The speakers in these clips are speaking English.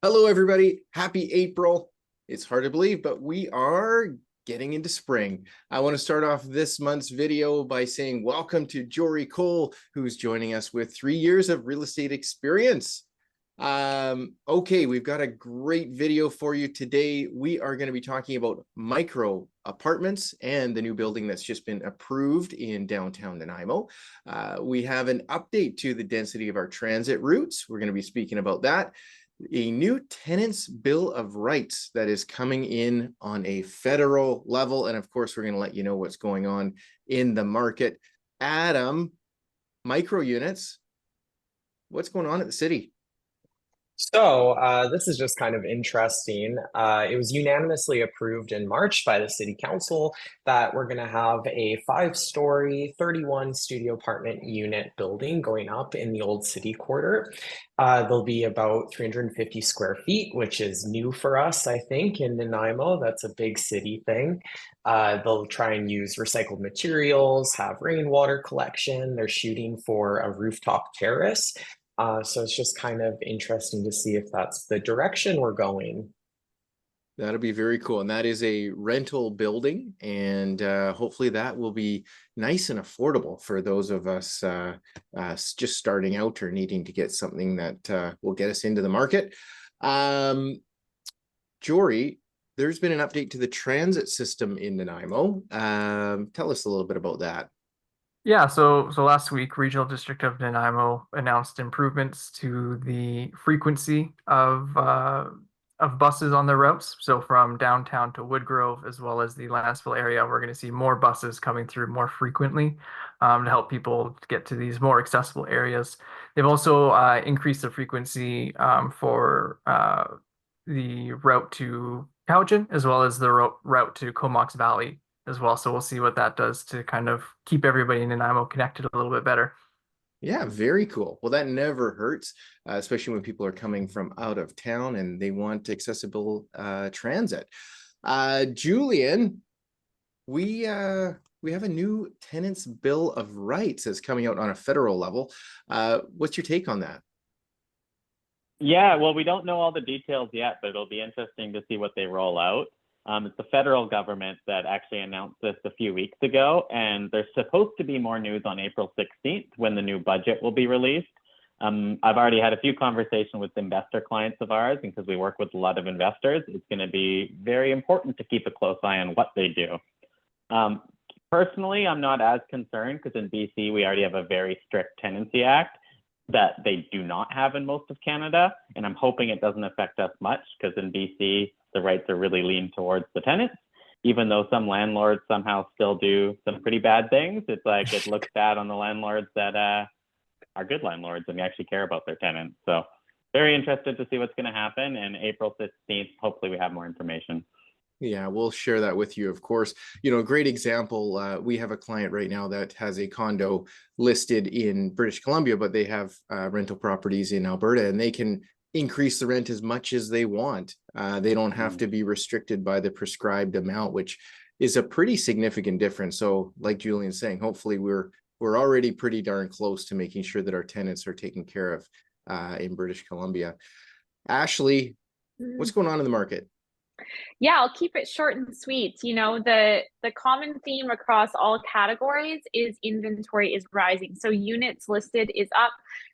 Hello, everybody. Happy April. It's hard to believe, but we are getting into spring. I want to start off this month's video by saying welcome to Jory Cole, who's joining us with 3 years of real estate experience. Okay, we've got a great video for you today. We are going to be talking about micro apartments and the new building that's just been approved in downtown Nanaimo. We have an update to the density of our transit routes. We're going to be speaking about that. A new Tenants Bill of Rights that is coming in on a federal level. And of course, we're going to let you know what's going on in the market. Adam, micro units, what's going on at the city? This is just kind of interesting. It was unanimously approved in March by the city council that we're going to have a 5-story, 31 studio apartment unit building going up in the old city quarter. There'll be about 350 square feet, which is new for us, I think, in Nanaimo. That's a big city thing. They'll try and use recycled materials, have rainwater collection. They're shooting for a rooftop terrace. So it's just kind of interesting to see if that's the direction we're going. That'll be very cool. And that is a rental building. And hopefully that will be nice and affordable for those of us just starting out or needing to get something that will get us into the market. Jory, there's been an update to the transit system in Nanaimo. Tell us a little bit about that. Yeah, so last week, Regional District of Nanaimo announced improvements to the frequency of buses on their routes. So from downtown to Woodgrove, as well as the Lansville area, we're going to see more buses coming through more frequently to help people get to these more accessible areas. They've also increased the frequency for the route to Cowichan, as well as the route to Comox Valley as well. So we'll see what that does to kind of keep everybody in Nanaimo connected a little bit better. Yeah, very cool. Well, that never hurts, especially when people are coming from out of town and they want accessible transit. Julian, we have a new Tenants Bill of Rights that's coming out on a federal level. What's your take on that? Yeah, well, we don't know all the details yet, but it'll be interesting to see what they roll out. It's the federal government that actually announced this a few weeks ago, and there's supposed to be more news on April 16th when the new budget will be released. I've already had a few conversations with investor clients of ours, and because we work with a lot of investors, it's going to be very important to keep a close eye on what they do. Personally, I'm not as concerned because in BC, we already have a very strict Tenancy Act that they do not have in most of Canada, and I'm hoping it doesn't affect us much because in BC, the rights are really lean towards the tenants, even though some landlords somehow still do some pretty bad things. It's like it looks bad on the landlords that are good landlords and actually care about their tenants. So very interested to see what's going to happen. And April 15th, hopefully we have more information. Yeah, we'll share that with you, of course. You know, a great example, we have a client right now that has a condo listed in British Columbia, but they have rental properties in Alberta, and they can increase the rent as much as they want. They don't have to be restricted by the prescribed amount, which is a pretty significant difference. So like Julian's saying, hopefully we're already pretty darn close to making sure that our tenants are taken care of in British Columbia. Ashley, what's going on in the market? Yeah, I'll keep it short and sweet. You know, the common theme across all categories is inventory is rising. So units listed is up.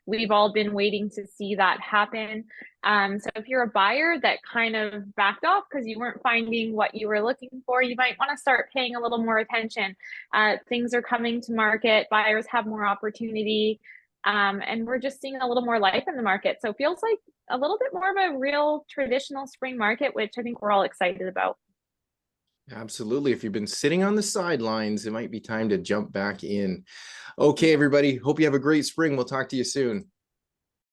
We've all been waiting to see that happen. So if you're a buyer that kind of backed off because you weren't finding what you were looking for, you might want to start paying a little more attention. Things are coming to market. Buyers have more opportunity. And we're just seeing a little more life in the market. So it feels like a little bit more of a real traditional spring market, which I think we're all excited about. Absolutely. If you've been sitting on the sidelines, it might be time to jump back in. Okay, everybody. Hope you have a great spring. We'll talk to you soon.